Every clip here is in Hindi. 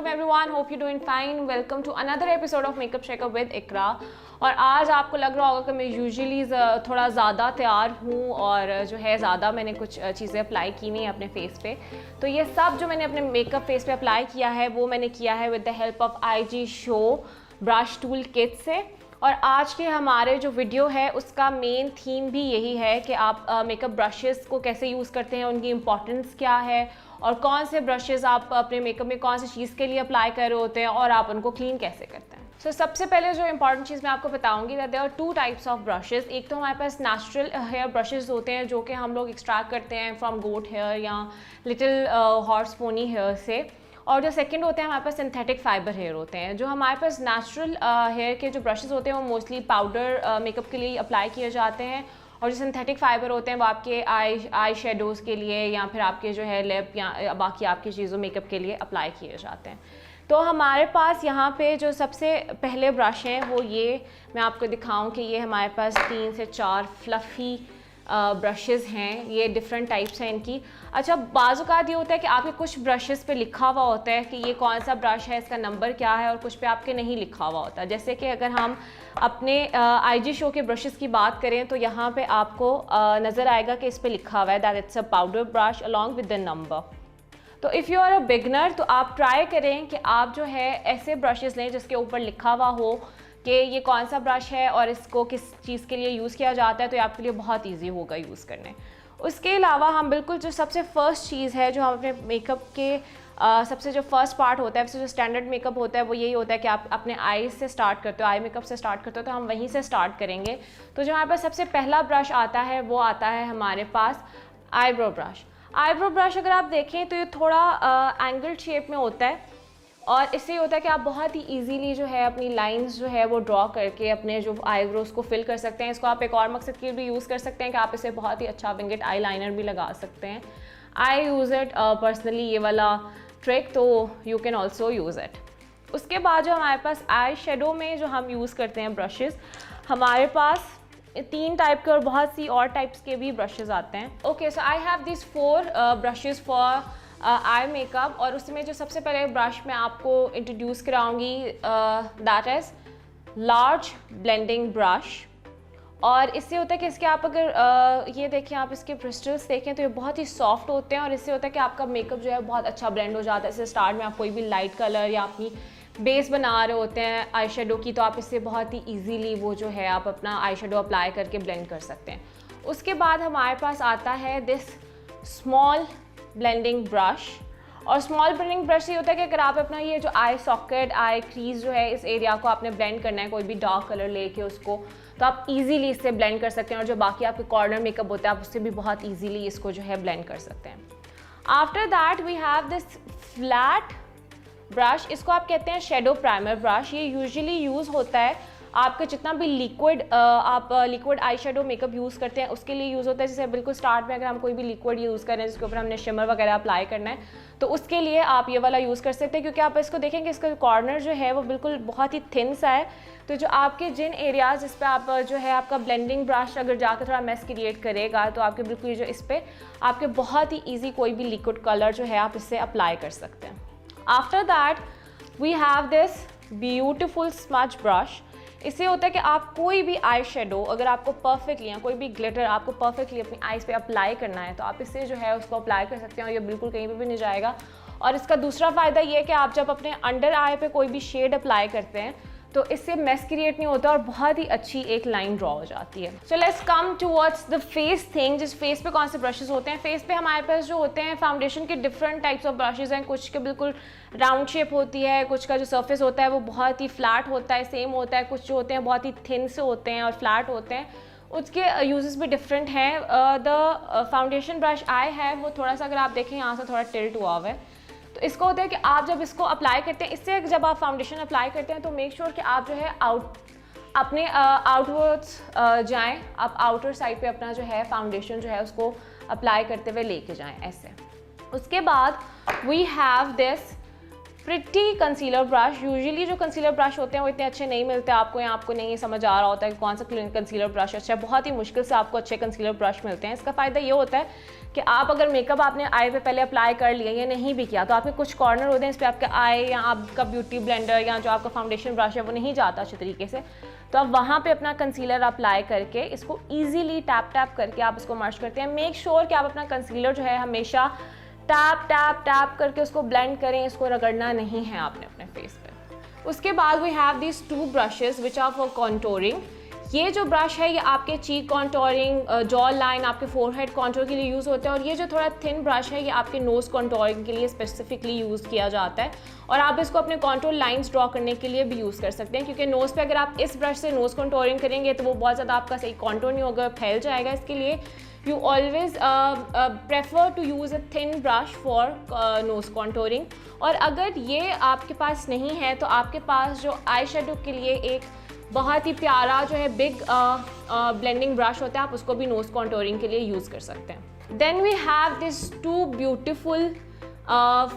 Welcome everyone, hope you doing fine. Welcome to another episode of makeup checkup with Iqra. और आज आपको लग रहा होगा कि मैं यूजुअली थोड़ा ज़्यादा तैयार हूँ और जो है ज़्यादा मैंने कुछ चीज़ें अप्लाई की नहीं अपने फेस पे। तो ये सब जो मैंने अपने मेकअप फेस पे अप्लाई किया है वो मैंने किया है with the help of IG show brush tool kit से। और आज के हमारे जो वीडियो है उसका मेन थीम भी यही है कि आप मेकअप ब्रशेस को कैसे यूज़ करते हैं, उनकी इम्पॉर्टेंस क्या है और कौन से ब्रशेस आप अपने मेकअप में कौन सी चीज़ के लिए अप्लाई कर रहे होते हैं और आप उनको क्लीन कैसे करते हैं। सो सबसे पहले जो इंपॉर्टेंट चीज़ मैं आपको बताऊंगी that there are two types of brushes. एक तो हमारे पास नेचुरल हेयर ब्रशेस होते हैं जो कि हम लोग एक्सट्रैक्ट करते हैं फ्रॉम गोट हेयर या लिटिल हॉर्स पोनी हेयर से। और जो सेकंड होते हैं हमारे पास सिंथेटिक फाइबर हेयर होते हैं। जो हमारे पास नेचुरल हेयर के जो ब्रशेस होते हैं वो मोस्टली पाउडर मेकअप के लिए अप्लाई किए जाते हैं और जो सिंथेटिक फाइबर होते हैं वो आपके आई शेडोज़ के लिए या फिर आपके जो है लिप या बाकी आपकी चीज़ों मेकअप के लिए अप्लाई किए जाते हैं। तो हमारे पास यहाँ पे जो सबसे पहले ब्रश हैं वो ये मैं आपको दिखाऊं कि ये हमारे पास 3 से 4 फ्लफ़ी ब्रशेज़ हैं। ये डिफरेंट टाइप्स हैं इनकी। अच्छा, बाज़-औक़ात ये होता है कि आपके कुछ ब्रशेज़ पे लिखा हुआ होता है कि ये कौन सा ब्रश है, इसका नंबर क्या है, और कुछ पे आपके नहीं लिखा हुआ होता। जैसे कि अगर हम अपने IG शो के ब्रशेज़ की बात करें तो यहाँ पे आपको नज़र आएगा कि इस पर लिखा हुआ है that it's a powder brush along with the number. तो if you are a beginner तो आप ट्राई करें कि आप जो है ऐसे ब्रशेज़ लें जिसके ऊपर लिखा हुआ हो कि ये कौन सा ब्रश है और इसको किस चीज़ के लिए यूज़ किया जाता है, तो ये आपके लिए बहुत इजी होगा यूज़ करने। उसके अलावा हम बिल्कुल जो सबसे फर्स्ट चीज़ है जो हम अपने मेकअप के सबसे जो फर्स्ट पार्ट होता है, सबसे जो स्टैंडर्ड मेकअप होता है वो यही होता है कि आप अपने आईज से स्टार्ट करते हो, आई मेकअप से स्टार्ट करते हो, तो हम वहीं से स्टार्ट करेंगे। तो जो हमारे पास सबसे पहला ब्रश आता है वो आता है हमारे पास आईब्रो ब्रश। आईब्रो ब्रश अगर आप देखें तो ये थोड़ा एंगल शेप में होता है और इससे होता है कि आप बहुत ही इजीली जो है अपनी लाइंस जो है वो ड्रॉ करके अपने जो आईब्रोज को फिल कर सकते हैं। इसको आप एक और मकसद के लिए भी यूज़ कर सकते हैं कि आप इसे बहुत ही अच्छा विंगेट आई लाइनर भी लगा सकते हैं। आई यूज़ इट पर्सनली, ये वाला ट्रिक, तो you can also use it. उसके बाद जो हमारे पास आई शेडो में जो हम यूज़ करते हैं ब्रशेज़, हमारे पास 3 टाइप के और बहुत सी और टाइप्स के भी ब्रशेज़ आते हैं। Okay, so I have this 4 brushes for eye makeup. और उसमें जो सबसे पहले ब्रश मैं आपको इंट्रोड्यूस कराऊंगी that is large blending brush. और इससे होता है कि इसके आप अगर ये देखें, आप इसके ब्रिस्टल्स देखें तो ये बहुत ही सॉफ्ट होते हैं और इससे होता है कि आपका मेकअप जो है बहुत अच्छा ब्लेंड हो जाता है। इससे स्टार्ट में आप कोई भी लाइट कलर या अपनी बेस बना रहे होते हैं आई शेडो की, तो आप इससे बहुत ही ईजीली वो जो है आप अपना आई शेडो अप्लाई करके ब्लेंड कर सकते हैं। उसके बाद हमारे पास आता है दिस स्मॉल ब्लेंडिंग ब्रश। और स्मॉल ब्लेंडिंग ब्रश ये होता है कि अगर आप अपना ये जो आई सॉकेट, आई क्रीज जो है, इस एरिया को आपने ब्लेंड करना है कोई भी डार्क कलर लेके उसको, तो आप इजीली इससे ब्लेंड कर सकते हैं। और जो बाकी आपके कॉर्नर मेकअप होता है आप उससे भी बहुत इजीली इसको जो है ब्लेंड कर सकते हैं। After that we have this flat brush. इसको आप कहते हैं शेडो प्राइमर ब्रश। ये यूजुअली यूज़ होता है आपका जितना भी आप liquid eye shadow makeup use करते हैं उसके लिए यूज़ होता है। जैसे बिल्कुल स्टार्ट में अगर हम कोई भी लिक्विड यूज़ कर रहे हैं जिसके ऊपर हमने शिमर वगैरह अप्लाई करना है तो उसके लिए आप ये वाला यूज़ कर सकते हैं, क्योंकि आप इसको देखेंगे इसका कॉर्नर जो है वो बिल्कुल बहुत ही थिन सा है। तो जो आपके जिन एरियाज जिस पे आप जो है आपका ब्लेंडिंग ब्रश अगर जाकर थोड़ा मेस क्रिएट करेगा तो आपके बिल्कुल जो इस पर आपके बहुत ही ईजी कोई भी लिक्विड कलर जो है आप इससे अप्लाई कर सकते हैं। After that we have this beautiful smudge brush. इससे होता है कि आप कोई भी आई शेडो अगर आपको परफेक्टली या कोई भी ग्लिटर आपको परफेक्टली अपनी आईज पे अप्लाई करना है तो आप इससे जो है उसको अप्लाई कर सकते हैं और ये बिल्कुल कहीं पे भी नहीं जाएगा। और इसका दूसरा फ़ायदा ये है कि आप जब अपने अंडर आई पे कोई भी शेड अप्लाई करते हैं तो इससे मेस क्रिएट नहीं होता और बहुत ही अच्छी एक लाइन ड्रॉ हो जाती है। So let's come towards the face thing. जिस फेस पे कौन से ब्रशेस होते हैं, फेस पे हमारे पास जो होते हैं फाउंडेशन के डिफरेंट टाइप्स ऑफ ब्रशेस हैं। कुछ के बिल्कुल राउंड शेप होती है, कुछ का जो सरफेस होता है वो बहुत ही फ्लैट होता है, सेम होता है। कुछ जो होते हैं बहुत ही थिन से होते हैं और फ्लैट होते हैं, उसके यूजेस भी डिफरेंट हैं। द फाउंडेशन ब्रश आई है वो थोड़ा सा अगर आप देखें यहाँ से थोड़ा टिल्ट हुआ हुआ है। तो इसको होता है कि आप जब इसको अप्लाई करते हैं, इससे जब आप फाउंडेशन अप्लाई करते हैं तो मेक श्योर कि आप जो है अपने आउटवर्ड्स जाएं, आप आउटर साइड पे अपना जो है फाउंडेशन जो है उसको अप्लाई करते हुए लेके जाएं ऐसे। उसके बाद we have this pretty concealer brush. Usually जो कंसीलर ब्रश होते हैं वो इतने अच्छे नहीं मिलते आपको, या आपको नहीं समझ आ रहा होता है कि कौन सा कंसीलर ब्रश अच्छा है। बहुत ही मुश्किल से आपको अच्छे कंसीलर ब्रश मिलते हैं। इसका फ़ायदा ये होता है कि आप अगर मेकअप आपने आई पे पहले अप्लाई कर लिया या नहीं भी किया, तो आपके कुछ कॉर्नर होते हैं इस पर आपके आई या आपका ब्यूटी ब्लेंडर या जो आपका फाउंडेशन ब्रश है वो नहीं जाता अच्छे तरीके से, तो आप वहाँ पे अपना कंसीलर अप्लाई करके इसको ईजीली टैप टैप करके आप इसको मर्ज करते हैं। मेक श्योर कि आप अपना कंसीलर जो है हमेशा टैप टैप टैप करके उसको ब्लेंड करें, इसको रगड़ना नहीं है आपने अपने फेस पे। उसके बाद we have these 2 brushes which are for contouring. ये जो ब्रश है ये आपके चीक कॉन्टोरिंग, जॉ लाइन, आपके फोरहेड कॉन्टोर के लिए यूज़ होता है, और ये जो थोड़ा थिन ब्रश है ये आपके नोज़ कॉन्टोरिंग के लिए स्पेसिफिकली यूज़ किया जाता है। और आप इसको अपने कॉन्टोर लाइंस ड्रॉ करने के लिए भी यूज़ कर सकते हैं, क्योंकि नोज़ पे अगर आप इस ब्रश से नोज़ कॉन्टोरिंग करेंगे तो वो बहुत ज़्यादा आपका सही कॉन्टोर नहीं होगा, फैल जाएगा। इसके लिए you always prefer to use a thin brush for nose contouring। और अगर ये आपके पास नहीं है तो आपके पास जो आई शेडो के लिए एक बहुत ही प्यारा जो है बिग ब्लेंडिंग ब्रश होता है, आप उसको भी नोज कॉन्टोरिंग के लिए यूज़ कर सकते हैं। Then we have this 2 beautiful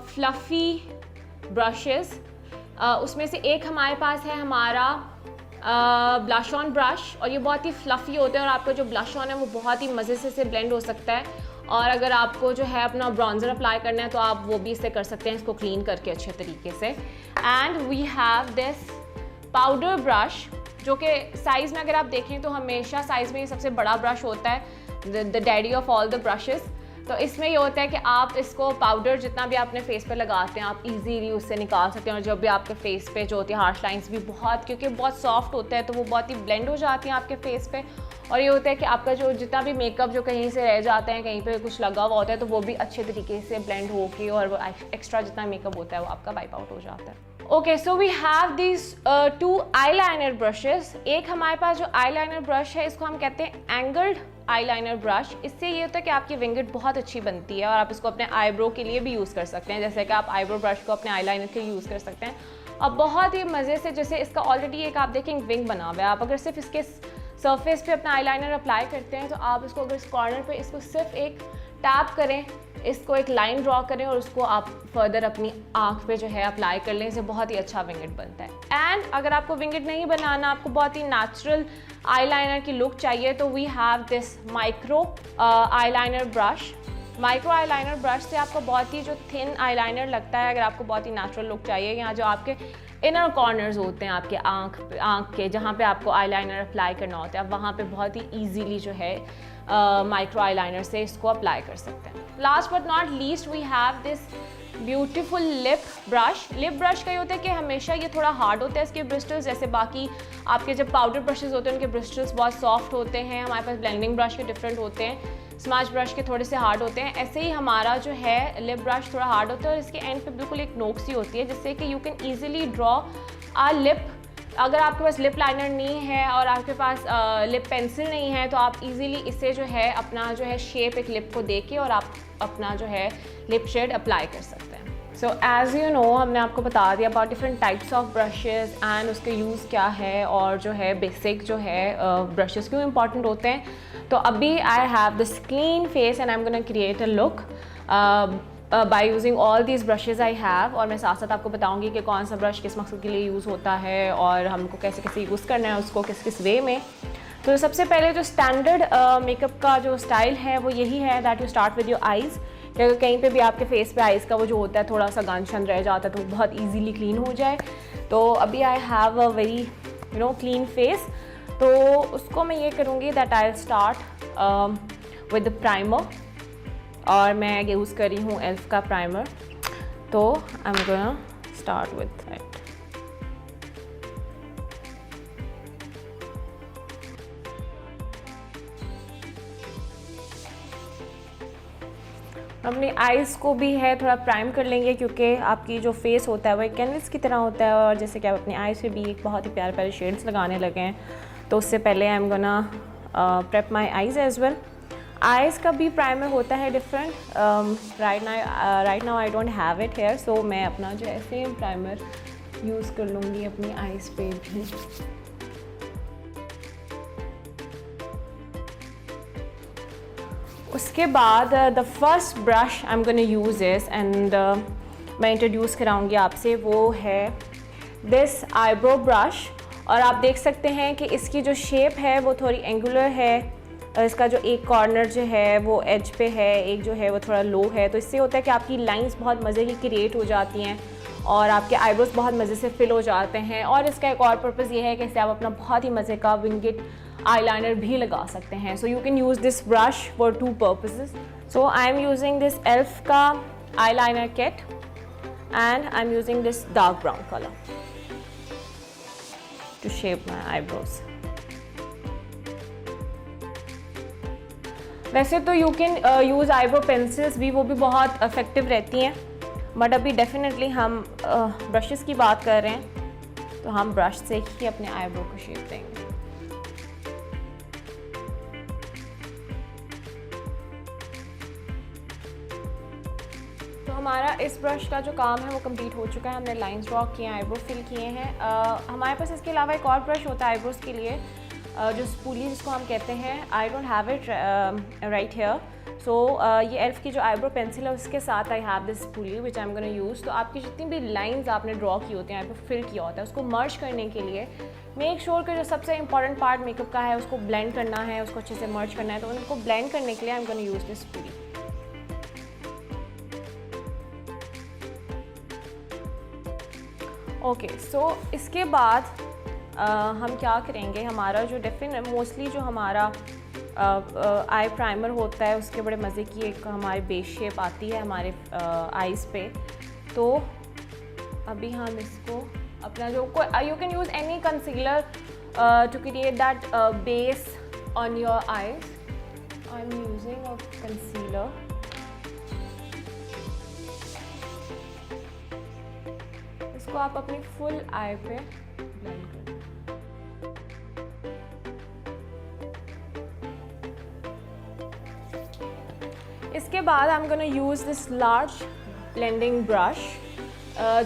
fluffy brushes. उसमें से एक हमारे पास है हमारा ब्लश ऑन ब्रश, और ये बहुत ही फ्लफ़ी होता है और आपका जो ब्लश ऑन है वो बहुत ही मज़े से ब्लेंड हो सकता है। और अगर आपको जो है अपना ब्रॉन्ज़र अप्लाई करना है तो आप वो भी इससे कर सकते हैं, इसको क्लीन करके अच्छे तरीके से। And we have this powder brush, जो कि साइज़ में अगर आप देखें तो हमेशा साइज़ में ये सबसे बड़ा ब्रश होता है, the daddy of all the brushes. तो इसमें ये होता है कि आप इसको पाउडर जितना भी अपने फेस पे लगाते हैं आप इजीली उससे निकाल सकते हैं, और जब भी आपके फेस पे जो होती है हार्श लाइंस भी बहुत, क्योंकि बहुत सॉफ्ट होता है तो वो बहुत ही ब्लेंड हो जाती हैं आपके फेस पे। और ये होता है कि आपका जो जितना भी मेकअप जो कहीं से रह जाते हैं, कहीं पे कुछ लगा हुआ होता है, तो वो भी अच्छे तरीके से ब्लेंड होके और वो एक्स्ट्रा जितना मेकअप होता है वो आपका वाइप आउट हो जाता है। Okay, so we have this 2 eyeliner brushes. एक हमारे पास जो आईलाइनर ब्रश है इसको हम कहते हैं एंगल्ड आईलाइनर ब्रश। इससे ये होता है कि आपकी विंगेट बहुत अच्छी बनती है और आप इसको अपने आईब्रो के लिए भी यूज़ कर सकते हैं, जैसे कि आप आईब्रो ब्रश को अपने आईलाइनर के लिए यूज़ कर सकते हैं। अब बहुत ही मज़े से, जैसे इसका ऑलरेडी एक आप देखें विंग बना हुआ है, आप अगर सिर्फ इसके सरफेस पे अपना आईलाइनर अप्लाई करते हैं तो आप इसको अगर इस कॉर्नर पे इसको सिर्फ एक टैप करें, इसको एक लाइन ड्रॉ करें और उसको आप फर्दर अपनी आँख पे जो है अप्लाई कर लें, इससे बहुत ही अच्छा विंगेट बनता है। एंड अगर आपको विंगेट नहीं बनाना, आपको बहुत ही नेचुरल आईलाइनर की लुक चाहिए, तो we have this micro eyeliner brush. Micro eyeliner brush से आपको बहुत ही जो थिन आईलाइनर लगता है, अगर आपको बहुत ही नेचुरल लुक चाहिए, यहाँ जो आपके इनर कॉर्नर्स होते हैं आपके आँख के, जहाँ पे आपको आईलाइनर अप्लाई करना होता है, वहाँ पे बहुत ही ईजीली जो है माइक्रो आईलाइनर से इसको अप्लाई कर सकते हैं। Last but not least we have this beautiful lip brush. Lip brush का ये होता है कि हमेशा ये थोड़ा हार्ड होता है इसके ब्रिस्टल्स, जैसे बाकी आपके जब पाउडर ब्रशेस होते हैं उनके ब्रिस्टल्स बहुत सॉफ्ट होते हैं, हमारे पास ब्लेंडिंग ब्रश के डिफरेंट होते हैं, स्मैच ब्रश के थोड़े से हार्ड होते हैं, ऐसे ही हमारा जो है लिप ब्रश थोड़ा हार्ड होता है और इसके एंड पे बिल्कुल एक नोक सी होती है, जिससे कि you can easily draw a lip. अगर आपके पास लिप लाइनर नहीं है और आपके पास लिप पेंसिल नहीं है तो आप इजीली इससे जो है अपना जो है शेप एक लिप को देके और आप अपना जो है लिप शेड अप्लाई कर सकते हैं। सो एज़ यू नो, हमने आपको बता दिया about different types of brushes and उसके यूज़ क्या है और जो है बेसिक जो है ब्रशेस क्यों इंपॉर्टेंट होते हैं। तो अभी आई have this clean face and I am gonna create a look by using all these brushes I have, और मैं साथ साथ आपको बताऊंगी कि कौन सा ब्रश किस मकसद के लिए यूज़ होता है और हमको कैसे कैसे यूज़ करना है उसको किस किस वे में। तो सबसे पहले जो स्टैंडर्ड मेकअप का जो स्टाइल है वो यही है that you start with your eyes. कि अगर कहीं पे भी आपके फेस पे आइज़ का वो जो होता है थोड़ा सा गंद शंद रह जाता है तो वो बहुत ईजीली क्लीन हो जाए। तो अभी I have a very clean face, तो उसको मैं ये करूँगी that I start with the primer, और मैं यूज़ कर रही हूँ एल्फ का प्राइमर। तो I am gonna start with that. अपनी आइज़ को भी है थोड़ा प्राइम कर लेंगे, क्योंकि आपकी जो फेस होता है वो एक कैनवस की तरह होता है, और जैसे कि आप अपनी आइज़ पे भी एक बहुत ही प्यारे प्यारे शेड्स लगाने लगे हैं, तो उससे पहले I am gonna prep my eyes as well. Eyes का भी प्राइमर होता है different, right now I don't have it here, so मैं अपना जो है सेम प्राइमर यूज़ कर लूँगी अपनी आइज़ पे भी। उसके बाद the first brush I am gonna use is, and मैं इंट्रोड्यूस कराऊंगी आपसे वो है दिस आईब्रो ब्रश। और आप देख सकते हैं कि इसकी जो शेप है वो थोड़ी एंगुलर है, इसका जो एक कॉर्नर जो है वो एज पे है, एक जो है वो थोड़ा लो है, तो इससे होता है कि आपकी लाइंस बहुत मज़े की क्रिएट हो जाती हैं और आपके आईब्रोज बहुत मज़े से फिल हो जाते हैं। और इसका एक और पर्पज़ ये है कि इससे आप अपना बहुत ही मज़े का विंगेट आईलाइनर भी लगा सकते हैं। So you can use this brush for 2 purposes. So I am using this Elf का eyeliner kit and I am using this dark brown colour to shape my eyebrows. वैसे तो you can use eyebrow pencils भी, वो भी बहुत इफ़ेक्टिव रहती हैं, बट अभी डेफिनेटली हम ब्रशेस की बात कर रहे हैं तो हम ब्रश से ही अपने आईब्रो को शेप देंगे। तो हमारा इस ब्रश का जो काम है वो कंप्लीट हो चुका है। हमने लाइंस ड्रॉ किए हैं, आईब्रो फिल किए हैं। हमारे पास इसके अलावा एक और ब्रश होता है आईब्रोज के लिए, जो स्पूली जिसको हम कहते हैं। I don't have it right here. So ये एल्फ की जो आईब्रो पेंसिल है उसके साथ I have this spoolie which I am gonna use. तो आपकी जितनी भी लाइंस आपने ड्रॉ की होती हैं, आईब्रो फिल किया होता है, उसको मर्ज करने के लिए मेक श्योर कि जो सबसे इंपॉर्टेंट पार्ट मेकअप का है उसको ब्लेंड करना है, उसको अच्छे से मर्ज करना है। तो उनको ब्लेंड करने के लिए I am gonna use this spoolie. Okay, so इसके बाद हम क्या करेंगे, हमारा जो मोस्टली जो हमारा आई प्राइमर होता है उसके बड़े मज़े की एक हमारी बेस शेप आती है हमारे आईज़ पे। तो अभी हम इसको अपना जो you can use any concealer to create that base on your eyes. I am using a concealer. इसको आप अपनी फुल आई पे ब्लेंड करें। इसके बाद I am gonna use this large blending brush,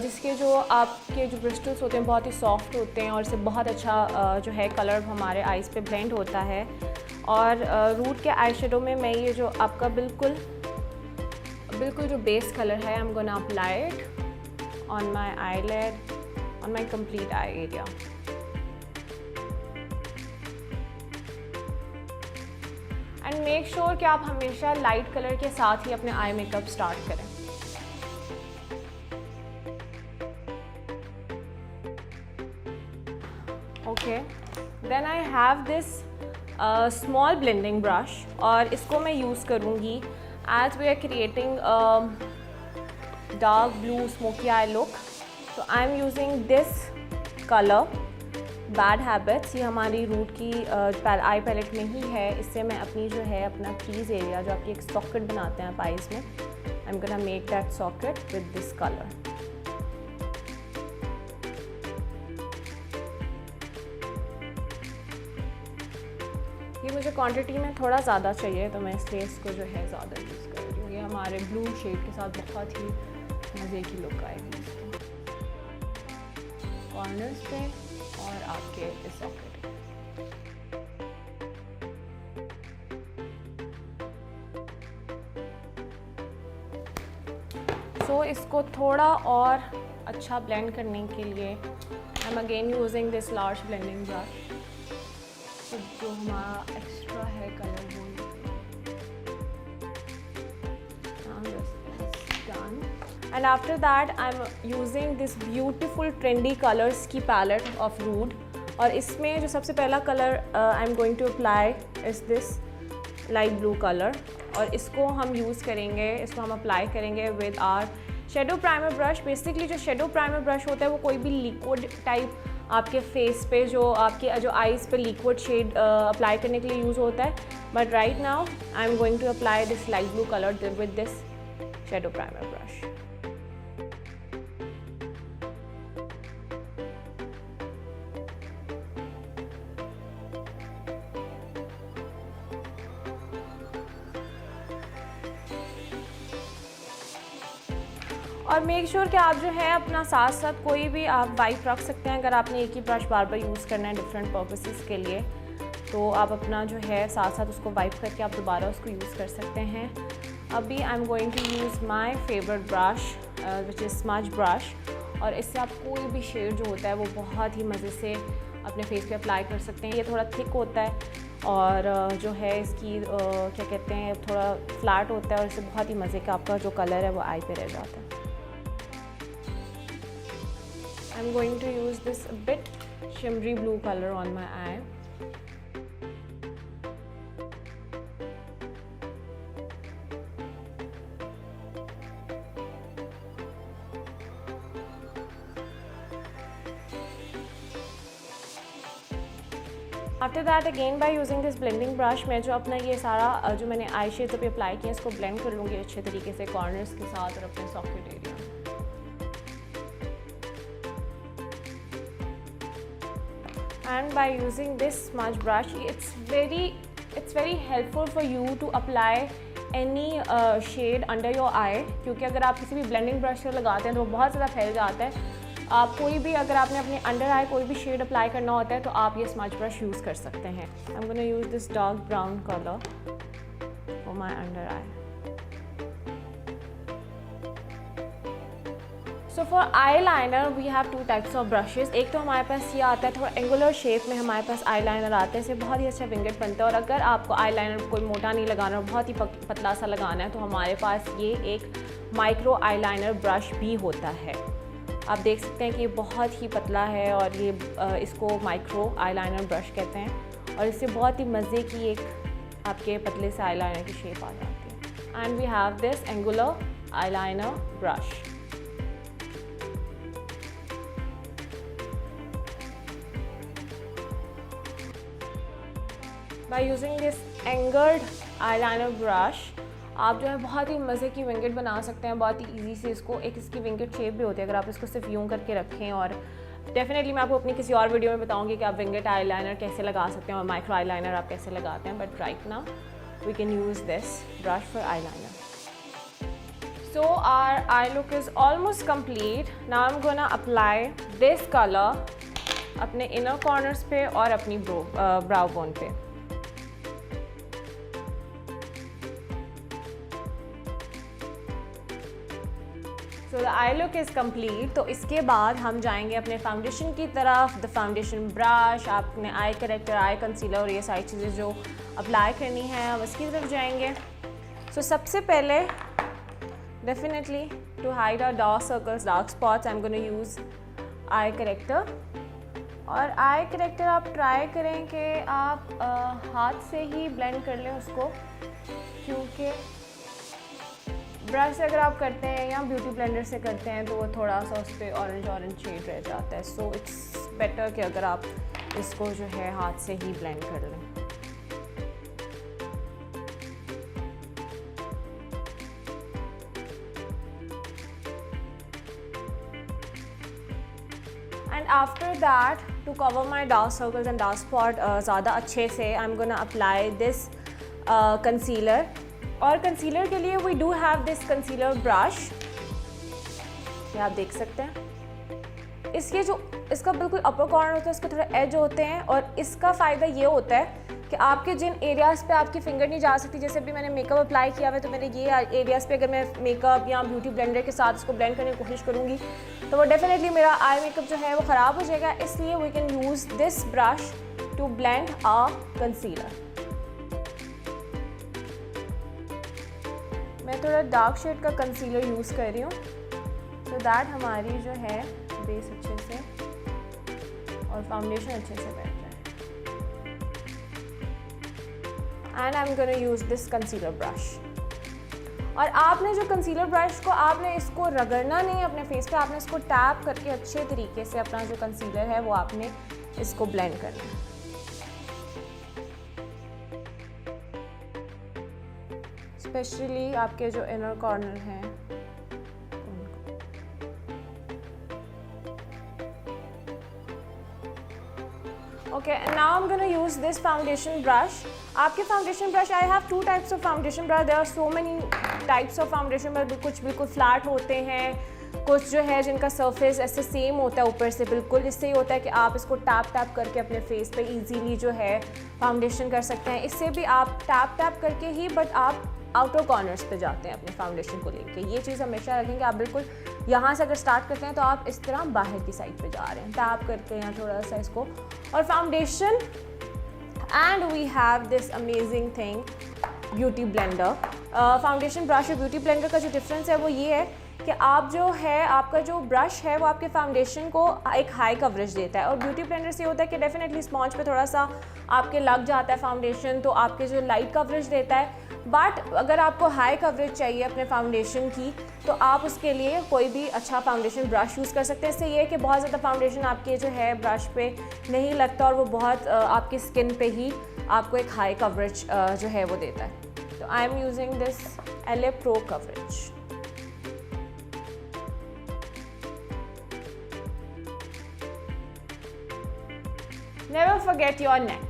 जिसके जो आपके जो ब्रिस्टल्स होते हैं बहुत ही सॉफ्ट होते हैं और इससे बहुत अच्छा जो है कलर हमारे आईज़ पे ब्लेंड होता है। और रूट के आई शेडो में मैं ये जो आपका बिल्कुल जो बेस कलर है, I am gonna apply it on my eyelid, on my complete eye area. And make sure कि आप हमेशा लाइट कलर के साथ ही अपने आई मेकअप स्टार्ट करें। Okay, then I have this small blending brush और इसको मैं यूज़ करूँगी as we are creating dark blue smoky eye look. So I am using this colour bad habits. ये हमारी रूट की आई पैलेट में ही है। इससे मैं अपनी जो है अपना क्रीज एरिया जो आपकी एक सॉकेट बनाते हैं आप आईज में, आई am gonna make that socket with this colour. ये मुझे क्वांटिटी में थोड़ा ज़्यादा चाहिए तो मैं इसलिए इसको जो है ज़्यादा यूज़ कर रही हूँ। ये हमारे ब्लू शेड के साथ बहुत ही मज़े की लुक आएगी कॉर्नर्स पे और आपके इस सॉकेट। सो इसको थोड़ा और अच्छा ब्लेंड करने के लिए I M again using this large blending brush. तो जो हमारा एक्स्ट्रा है कलर वो and after that I'm using this beautiful trendy colors की palette of Rude। और इसमें जो सबसे पहला colour I'm going to apply is this light blue color और इसको हम यूज़ करेंगे, इसको हम अप्लाई करेंगे with our shadow primer brush. Basically जो शेडो प्राइमर ब्रश होता है वो कोई भी लिक्विड टाइप आपके फेस पे जो आपके जो आईज़ पे लिक्विड शेड अप्लाई करने के लिए यूज़ होता है। But right now I am going to apply this light blue colour with this shadow primer brush. और मेक श्योर कि आप जो है अपना साथ साथ कोई भी आप वाइप रख सकते हैं। अगर आपने एक ही ब्रश बार बार यूज़ करना है डिफरेंट पर्पसेस के लिए तो आप अपना जो है साथ साथ उसको वाइप करके आप दोबारा उसको यूज़ कर सकते हैं। अभी I am going to use my favourite brush which is smudge brush, और इससे आप कोई भी शेड जो होता है वो बहुत ही मज़े से अपने फेस पे अप्लाई कर सकते हैं। ये थोड़ा थिक होता है और जो है इसकी क्या कहते हैं, थोड़ा फ्लैट होता है और इससे बहुत ही मज़े का आपका जो कलर है वो आई पे रह जाता है। I am going to use this bit shimmery blue colour on my eye. After that again by using this blending brush मैं जो अपना ये सारा जो मैंने आई शेड्स अभी अप्लाई किया इसको ब्लेंड कर लूँगी अच्छे तरीके से कॉर्नर्स के साथ और अपने सॉकेट एरिया में। And by using this smudge brush it's very helpful for you to apply any shade under your eye, क्योंकि अगर आप किसी भी ब्लेंडिंग ब्रश से लगाते हैं तो वो बहुत ज़्यादा फैल जाता है। आप कोई भी अगर आपने अपने अंडर आई कोई भी शेड अप्लाई करना होता है तो आप ये स्मज ब्रश यूज़ कर सकते हैं। I am gonna use this dark brown colour for my under eye. So for eye liner we have two types of brushes. एक तो हमारे पास ये आता है थोड़ा एंगुलर शेप में हमारे पास आई लाइनर आता है, इससे बहुत ही अच्छा विंगेट बनता है। और अगर आपको आई लाइनर कोई मोटा नहीं लगाना, बहुत ही पतला सा लगाना है तो हमारे पास ये एक माइक्रो आई लाइनर ब्रश भी होता है। आप देख सकते हैं कि ये बहुत ही पतला है और ये इसको माइक्रो आईलाइनर ब्रश कहते हैं और इससे बहुत ही मज़े की एक आपके पतले से आईलाइनर की शेप आ जाती है। And we have this angular eyeliner brush. By using this angled eyeliner brush आप जो है बहुत ही मज़े की विंगेट बना सकते हैं बहुत ही इजी से। इसको एक इसकी विंगेट शेप भी होती है अगर आप इसको सिर्फ यूँ करके रखें, और डेफिनेटली मैं आपको अपनी किसी और वीडियो में बताऊंगी कि आप विंगेट आईलाइनर कैसे लगा सकते हैं और माइक्रो आईलाइनर आप कैसे लगाते हैं। But right now we can use this brush for eyeliner. So our eye look is almost complete. Now I am gonna apply this colour अपने इनर कॉर्नर्स पे और अपनी ब्राउ बोन पे। So the eye look is complete. तो इसके बाद हम जाएंगे अपने फाउंडेशन की तरफ। द फाउंडेशन ब्रश, आपने आई करेक्टर, आई कंसीलर और ये सारी चीज़ें जो अप्लाई करनी है हम इसकी तरफ जाएंगे। सो सबसे पहले definitely to hide our dark circles, dark spots, I am gonna use eye corrector. और आई करेक्टर आप ट्राई करें कि आप हाथ से ही ब्लेंड कर लें उसको, क्योंकि ब्रश से अगर आप करते हैं या ब्यूटी ब्लेंडर से करते हैं तो वो थोड़ा सा उस पर ऑरेंज शेड रह जाता है। सो इट्स बेटर कि अगर आप इसको जो है हाथ से ही ब्लेंड कर लें। And after that to cover my dark circles and dark spot ज़्यादा अच्छे से I am gonna apply this concealer. और कंसीलर के लिए we do have this concealer brush, ये आप देख सकते हैं। इसका बिल्कुल अपर कॉर्नर होता है, इसके थोड़े एज होते हैं और इसका फ़ायदा ये होता है कि आपके जिन एरियाज़ पे आपकी फिंगर नहीं जा सकती, जैसे अभी मैंने मेकअप अप्लाई किया हुआ है तो मेरे ये एरियाज़ पे अगर मैं मेकअप या ब्यूटी ब्लेंडर के साथ इसको ब्लेंड करने की कोशिश करूँगी तो वो डेफिनेटली मेरा आई मेकअप जो है वो ख़राब हो जाएगा। इसलिए we can use this brush to blend a concealer. मैं थोड़ा डार्क शेड का कंसीलर यूज़ कर रही हूँ सो दैट हमारी जो है बेस अच्छे से और फाउंडेशन अच्छे से बैठ जाए। And I am gonna use this concealer brush. और आपने जो कंसीलर ब्रश को आपने इसको रगड़ना नहीं है अपने फेस पे, आपने इसको टैप करके अच्छे तरीके से अपना जो कंसीलर है वो आपने इसको ब्लेंड करना है। स्पेशली आपके जो इनर कॉर्नर हैं okay. Now I am gonna use this foundation brush. आपके foundation brush, I have two types of foundation brush. There are so many types of foundation brush. कुछ बिल्कुल फ्लैट होते हैं, कुछ जो है जिनका सरफेस ऐसे सेम होता है ऊपर से बिल्कुल। इससे ही होता है कि आप इसको टैप टैप करके अपने फेस पे इजीली जो है फाउंडेशन कर सकते हैं। इससे भी आप टैप टैप करके ही बट आप आउटर कॉर्नर्स पे जाते हैं अपने फाउंडेशन को लेके। ये चीज़ हमेशा रखेंगे, आप बिल्कुल यहाँ से अगर स्टार्ट करते हैं तो आप इस तरह बाहर की साइड पे जा रहे हैं, टैप करके यहाँ थोड़ा सा इसको। और foundation, and we have this amazing thing, beauty blender. Foundation brush और ब्यूटी ब्लेंडर का जो डिफरेंस है वो ये है कि आप जो है, आपका जो ब्रश है वो आपके फाउंडेशन को एक हाई कवरेज देता है, और ब्यूटी ब्लेंडर से होता है कि डेफिनेटली स्पॉन्ज पे थोड़ा सा आपके लग जाता है फाउंडेशन, तो आपके जो लाइट कवरेज देता है। बट अगर आपको हाई कवरेज चाहिए अपने फाउंडेशन की, तो आप उसके लिए कोई भी अच्छा फाउंडेशन ब्रश यूज़ कर सकते हैं। इससे ये है कि बहुत ज़्यादा फाउंडेशन आपके जो है ब्रश पे नहीं लगता, और वो बहुत आपकी स्किन पे ही आपको एक हाई कवरेज जो है वो देता है। तो I am using this LA Pro coverage. Never forget your नेक।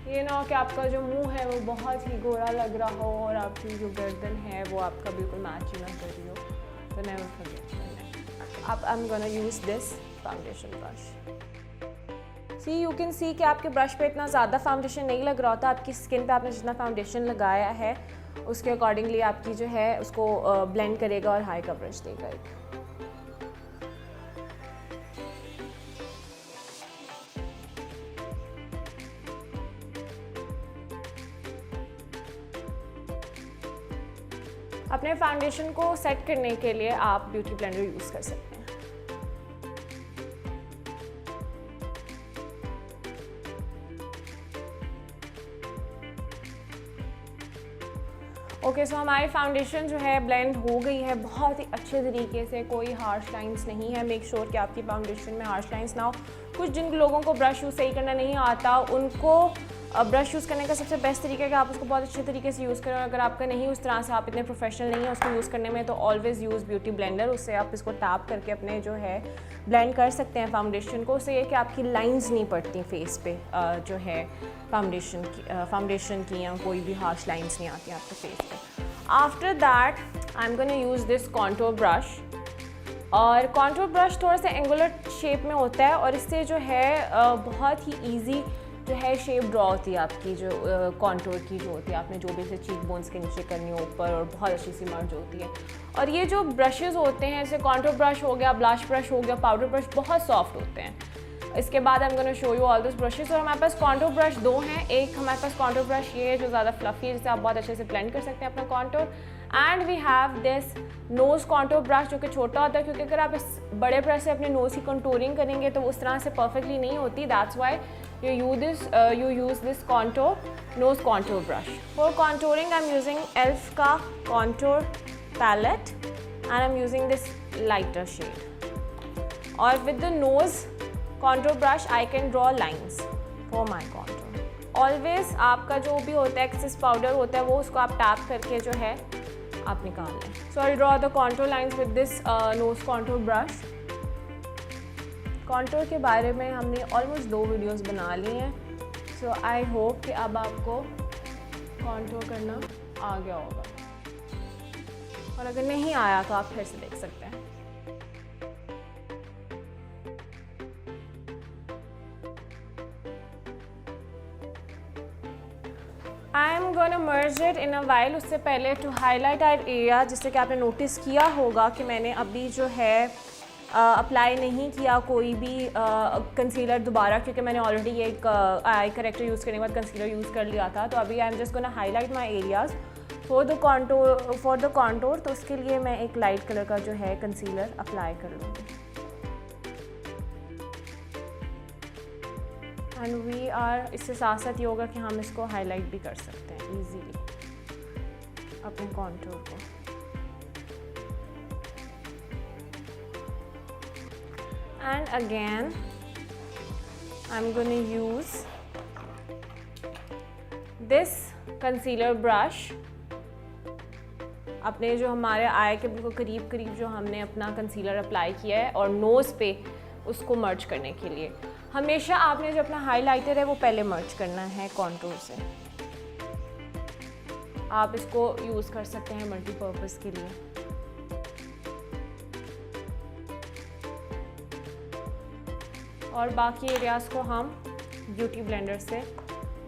ये ना हो कि आपका जो मुंह है वो बहुत ही गोरा लग रहा हो और आपकी जो गर्दन है वो आपका बिल्कुल मैच ही ना कर रही हो, तो नेवर फॉरगेट योर नेक। अब I am gonna use this foundation brush. See, you can see कि आपके ब्रश पे इतना ज़्यादा फाउंडेशन नहीं लग रहा होता। आपकी स्किन पे आपने जितना फाउंडेशन लगाया है उसके अकॉर्डिंगली आपकी जो है उसको ब्लेंड करेगा और हाई कवरेज देगा एक। अपने फाउंडेशन को सेट करने के लिए आप ब्यूटी ब्लेंडर यूज़ कर सकते हैं। ओके, सो हमारी फाउंडेशन जो है ब्लेंड हो गई है बहुत ही अच्छे तरीके से, कोई हार्श लाइंस नहीं है। मेक श्योर कि आपकी फाउंडेशन में हार्श लाइंस ना हो। कुछ जिन लोगों को ब्रश यूज़ सही करना नहीं आता, उनको ब्रश यूज़ करने का सबसे बेस्ट तरीका है कि आप उसको बहुत अच्छे तरीके से यूज़ करें। अगर आपका नहीं उस तरह से, आप इतने प्रोफेशनल नहीं है उसको यूज़ करने में, तो ऑलवेज़ यूज़ ब्यूटी ब्लेंडर। उससे आप इसको टैप करके अपने जो है ब्लेंड कर सकते हैं फाउंडेशन को। उससे ये कि आपकी लाइंस नहीं पड़ती फेस पे, जो है फाउंडेशन की या कोई भी हार्श लाइंस नहीं आती आपके फेस पे। After that I am gonna use this contour brush. और कॉन्टूर ब्रश थोड़ा सा एंगुलर शेप में होता है, और इससे जो है बहुत ही ईजी जो है शेप ड्रॉ होती है आपकी, जो कॉन्टूर की जो होती है, आपने जो भी से चीक बोन्स के नीचे करनी हो ऊपर, और बहुत अच्छी सी मर्ज होती है। और ये जो ब्रशेज़ होते हैं, जैसे कॉन्टूर ब्रश हो गया, ब्लश ब्रश हो गया, पाउडर ब्रश, बहुत सॉफ्ट होते हैं। इसके बाद I am gonna show you all this brushes. और हमारे पास कॉन्टूर ब्रश दो हैं। एक हमारे पास कॉन्टूर ब्रश ये है जो ज़्यादा फ्लफी है, जिससे आप बहुत अच्छे से ब्लेंड कर सकते हैं अपना contour. And we have this nose contour brush, जो कि छोटा होता है, क्योंकि अगर आप इस बड़े ब्रश से अपने नोज़ की कंटूरिंग करेंगे तो उस तरह से परफेक्टली नहीं होती। That's why you use this nose contour brush. For contouring I'm using ELF का contour palette and I'm using this lighter shade. और with the nose contour brush I can draw lines for my contour. Always आपका जो भी होता है excess powder होता है वो उसको आप टैप करके जो है आप निकाल लें। So I'll draw the contour lines with this nose contour brush. Contour के बारे में हमने ऑलमोस्ट 2 वीडियोस बना ली हैं। सो आई होप कि अब आपको कॉन्टूर करना आ गया होगा, और अगर नहीं आया तो आप फिर से देख सकते हैं। I am gonna merge it in a while. उससे पहले टू हाईलाइट आवर एरिया, जिससे कि आपने नोटिस किया होगा कि मैंने अभी जो है अप्लाई नहीं किया कोई भी कंसीलर दोबारा, क्योंकि मैंने ऑलरेडी ये एक आई करेक्टर यूज़ करने के बाद कंसीलर यूज़ कर लिया था। तो अभी I am just gonna highlight my areas for the contour. तो उसके लिए मैं एक लाइट कलर का जो है कंसीलर अप्लाई कर लूँगी। एंड वी आर, इससे साथ साथ ये होगा कि हम इसको हाईलाइट भी कर सकते हैं ईजीली अपने कॉन्टूर को। And again I'm going to use this concealer brush अपने जो हमारे आई के बिल्कुल करीब करीब जो हमने अपना कंसीलर अप्लाई किया है और नोज़ पे उसको मर्ज करने के लिए। हमेशा आपने जो अपना हाइलाइटर है वो पहले मर्ज करना है कॉन्टूर से। आप इसको यूज़ कर सकते हैं मल्टीपर्पज़ के लिए। और बाकी एरियाज़ को हम ब्यूटी ब्लेंडर से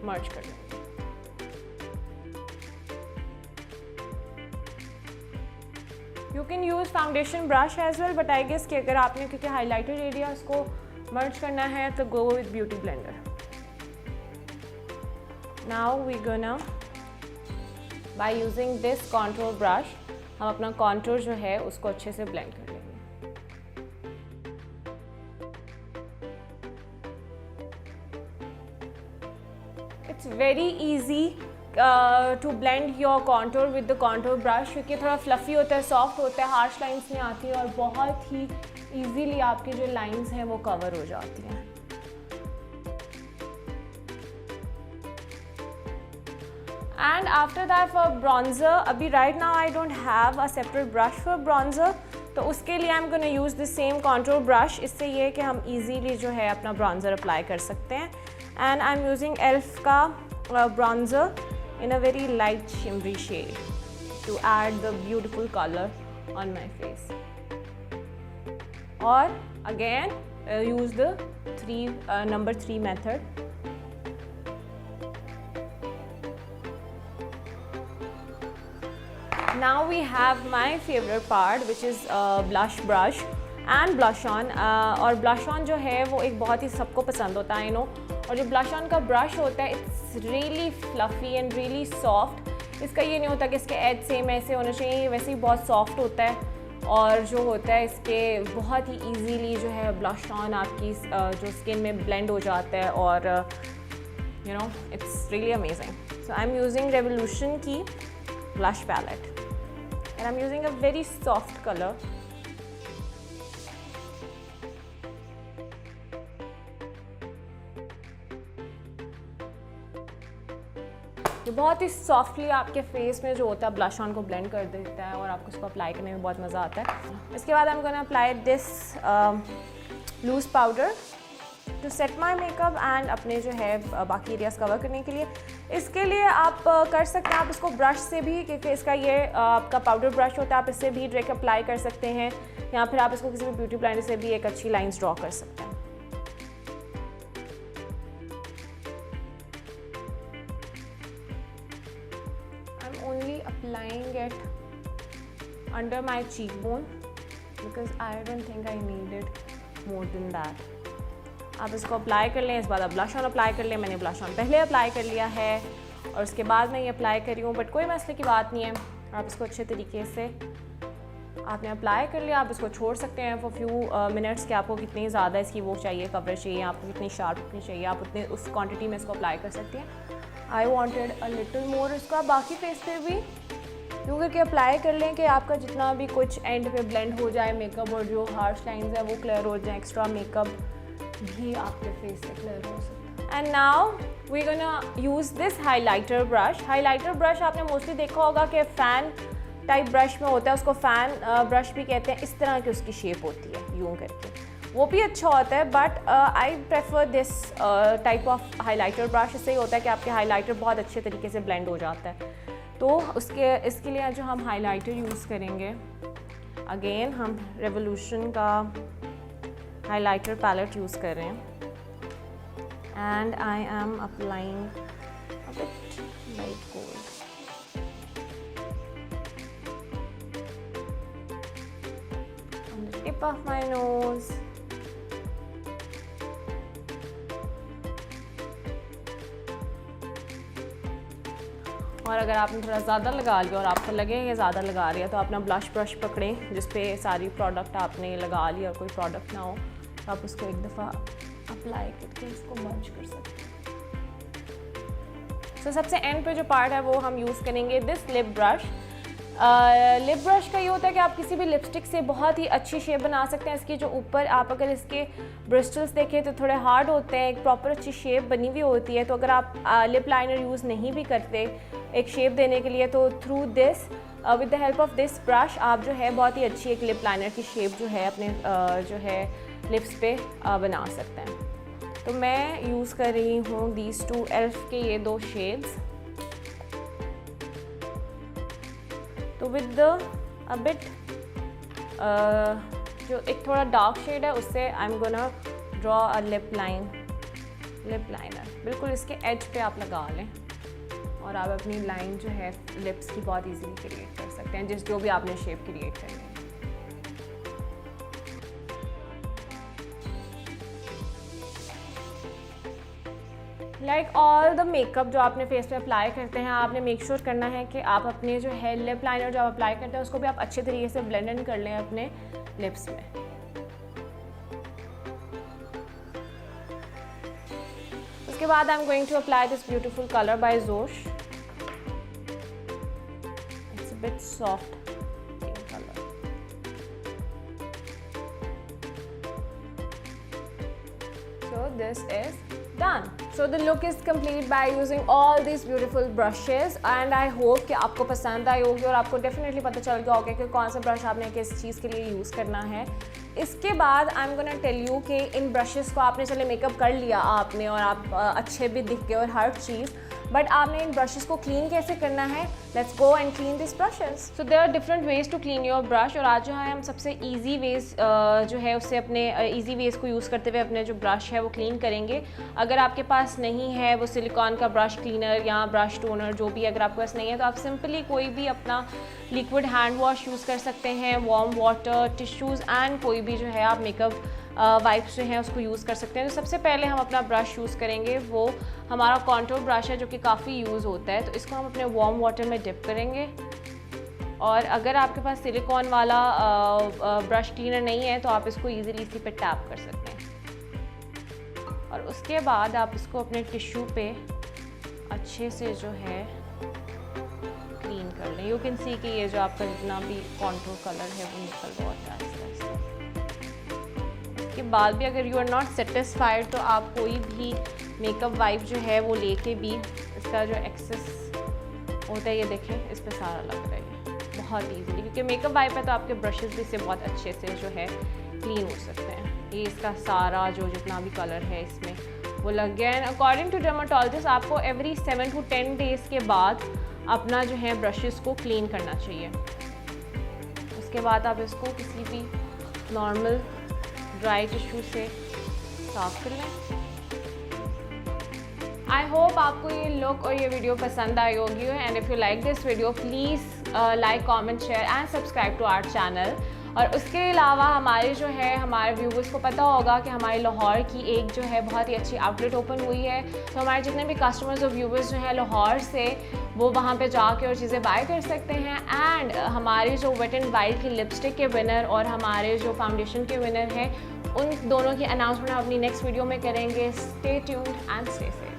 मर्ज कर लेंगे। You can use foundation brush as well, but I guess कि अगर आपने क्योंकि हाईलाइटेड एरियाज को मर्ज करना है तो go with beauty blender. Now we gonna by using this contour brush हम अपना कॉन्टूर जो है उसको अच्छे से ब्लेंड कर लेंगे। It's very easy to blend your contour with the contour brush, क्योंकि थोड़ा फ्लफ़ी होता है, सॉफ्ट होता है, हार्श लाइंस नहीं आती है और बहुत ही ईजीली आपकी जो लाइंस हैं वो कवर हो जाती हैं। And after that for bronzer, अभी right now I don't have a separate brush for bronzer, तो उसके लिए I am gonna use the same contour brush. इससे ये है कि हम ईजीली जो है अपना ब्रॉन्ज़र अप्लाई कर सकते हैं। And I am using elf का bronzer in a very light shimmery shade to add the beautiful color on my face. Or again use the number 3 method. Now we have my favorite part, which is blush brush and blush on. और blush on जो है वो एक बहुत ही सबको पसंद होता है, you know, और जो ब्लश ऑन का ब्रश होता है it's really fluffy and really soft. इसका ये नहीं होता कि इसके एज सेम ऐसे होना चाहिए, वैसे ही बहुत सॉफ्ट होता है और जो होता है इसके बहुत ही इजीली जो है ब्लश ऑन आपकी जो स्किन में ब्लेंड हो जाता है और you know it's really amazing. So I am using Revolution की blush palette and I am using a very soft colour. ये बहुत ही सॉफ्टली आपके फेस में जो होता है ब्लश ऑन को ब्लेंड कर देता है और आपको उसको अप्लाई करने में बहुत मज़ा आता है। इसके बाद I am gonna apply this loose powder to set my makeup and अपने जो है बाकी एरियाज कवर करने के लिए। इसके लिए आप कर सकते हैं, आप इसको ब्रश से भी, क्योंकि इसका ये आपका पाउडर ब्रश होता है, आप इससे भी डायरेक्ट अप्लाई कर सकते हैं या फिर आप इसको किसी भी ब्यूटी ब्लेंडर से भी एक अच्छी लाइन्स ड्रॉ कर सकते हैं। Only applying it under my cheekbone because I don't think I needed more than that. आप इसको अप्लाई कर लें, इस बाद आप ब्लश ऑन अप्लाई कर लें। मैंने ब्लश ऑन पहले अप्लाई कर लिया है और उसके बाद मैं ये अप्लाई कर रही हूँ, बट कोई मसले की बात नहीं है। आप इसको अच्छे तरीके से आपने अप्लाई कर लिया, आप इसको छोड़ सकते हैं फॉर फ्यू मिनट्स कि आपको कितनी ज़्यादा इसकी वो चाहिए, कवरेज चाहिए, आपको कितनी शार्प कितनी चाहिए, आप उतने उस क्वांटिटी में इसको अप्लाई कर सकते हैं। I wanted a little more इसका बाकी फेस पे भी यूँ करके अप्लाई कर लें कि आपका जितना भी कुछ एंड पे ब्लेंड हो जाए मेकअप और जो हार्श लाइंस है वो क्लियर हो जाए, एक्स्ट्रा मेकअप भी आपके फेस से क्लियर हो सकता है। And now we gonna use this highlighter brush. Highlighter brush आपने मोस्टली देखा होगा कि फ़ैन टाइप ब्रश में होता है, उसको फ़ैन ब्रश भी कहते हैं। इस तरह की उसकी शेप होती है यूँ करके, वो भी अच्छा होता है, but I prefer this type of highlighter brush. इससे ही होता है कि आपके हाइलाइटर बहुत अच्छे तरीके से ब्लेंड हो जाता है। तो इसके लिए जो हम हाइलाइटर यूज़ करेंगे, अगेन हम रेवोल्यूशन का हाइलाइटर पैलेट यूज़ कर रहे हैं and I am applying a bit light gold. on the tip of my nose. और अगर आपने थोड़ा ज़्यादा लगा लिया और आपको लगे कि ज़्यादा लगा रही है तो अपना ब्लश ब्रश पकड़ें जिस पे सारी प्रोडक्ट आपने लगा ली और कोई प्रोडक्ट ना हो तो आप उसको एक दफ़ा अप्लाई करके इसको मर्ज कर सकते हैं। तो सबसे एंड पे जो पार्ट है वो हम यूज़ करेंगे this lip brush. Lip brush का ये होता है कि आप किसी भी लिपस्टिक से बहुत ही अच्छी शेप बना सकते हैं। इसके जो ऊपर आप अगर इसके ब्रिस्टल्स देखें तो थोड़े हार्ड होते हैं, एक प्रॉपर अच्छी शेप बनी हुई होती है। तो अगर आप लिप लाइनर यूज़ नहीं भी करते एक शेप देने के लिए तो through this with the help of this brush आप जो है बहुत ही अच्छी एक लिप लाइनर की शेप जो है अपने जो है लिप्स पे बना सकते हैं। तो मैं यूज़ कर रही हूँ दीज टू एल्फ के ये दो शेड्स। तो विद अ बिट जो एक थोड़ा डार्क शेड है उससे आई am gonna draw a lip liner बिल्कुल इसके एज पे आप लगा लें और आप अपनी लाइन जो है लिप्स की बहुत इजीली क्रिएट कर सकते हैं, जो भी आपने शेप क्रिएट करनी है। लाइक ऑल द मेकअप जो आपने फेस पे अप्लाई करते हैं, आपने मेक श्योर करना है कि आप अपने जो है लिप लाइनर जो आप अप्लाई करते हैं उसको भी आप अच्छे तरीके से ब्लेंड इन कर लें अपने लिप्स में। उसके बाद I am going to apply this beautiful colour by Josh. It's a bit soft pink colour. So this is done. So the look is complete by using all these beautiful brushes and I hope कि आपको पसंद आई होगी और आपको डेफिनेटली पता चल गया होगा कि कौन सा ब्रश आपने किस चीज़ के लिए यूज़ करना है। इसके बाद I am gonna tell you कि इन ब्रशेस को आपने चले मेकअप कर लिया आपने और आप अच्छे भी दिख गए और हर चीज़, बट आपने इन ब्रशेस को क्लीन कैसे करना है। Let's go and clean this brushes. So there are different ways to clean your brush और आज जो है हम सबसे ईजी वेज जो है उससे अपने ईजी वेज को यूज़ करते हुए अपने जो ब्रश है वो क्लीन करेंगे। अगर आपके पास नहीं है वो सिलिकॉन का ब्रश क्लीनर या ब्रश टोनर जो भी अगर आपके पास नहीं है तो आप सिंपली कोई भी अपना लिक्विड हैंड वॉश यूज़ कर सकते हैं, वार्म वाटर, टिश्यूज़ एंड कोई भी जो है आप मेकअप वाइप्स जो हैं उसको यूज़ कर सकते हैं। तो सबसे पहले हम अपना ब्रश यूज़ करेंगे, वो हमारा कॉन्टूर ब्रश है जो कि काफ़ी यूज़ होता है। तो इसको हम अपने वार्म वाटर में डिप करेंगे और अगर आपके पास सिलिकॉन वाला ब्रश क्लीनर नहीं है तो आप इसको ईजिली इसी पे टैप कर सकते हैं और उसके बाद आप इसको अपने टिश्यू पे अच्छे से जो है क्लीन कर लें। यू कैन सी कि ये जो आपका जितना भी कॉन्टूर कलर है वो निकल रहा होता है। के बाद भी अगर यू आर नॉट सेटिस्फाइड तो आप कोई भी मेकअप वाइप जो है वो लेके भी इसका जो एक्सेस होता है ये देखें इस पर सारा लग रहा है बहुत ईजीली, क्योंकि मेकअप वाइप है तो आपके ब्रशेस भी इससे बहुत अच्छे से जो है क्लीन हो सकते हैं। ये इसका सारा जो जितना भी कलर है इसमें वो लग गया है। अकॉर्डिंग टू डर्माटोलॉजिस्ट आपको एवरी 7 to 10 डेज़ के बाद अपना जो है ब्रशेस को क्लीन करना चाहिए। उसके बाद आप इसको किसी भी नॉर्मल ड्राई टिश्यू से साफ कर लें। आई होप आपको ये लुक और ये वीडियो पसंद आई होगी and if you like this video please like, comment, share and subscribe to our channel. और उसके अलावा हमारे जो है हमारे व्यूवर्स को पता होगा कि हमारी लाहौर की एक जो है बहुत ही अच्छी आउटलेट ओपन हुई है। तो हमारे जितने भी कस्टमर्स और व्यूवर्स जो हैं लाहौर से वो वहाँ पे जाके और चीज़ें बाय कर सकते हैं। एंड हमारे जो वेट एंड वाइल्ड की लिपस्टिक के विनर और हमारे जो फाउंडेशन के विनर हैं उन दोनों की अनाउंसमेंट हम अपनी नेक्स्ट वीडियो में करेंगे। Stay tuned and stay safe.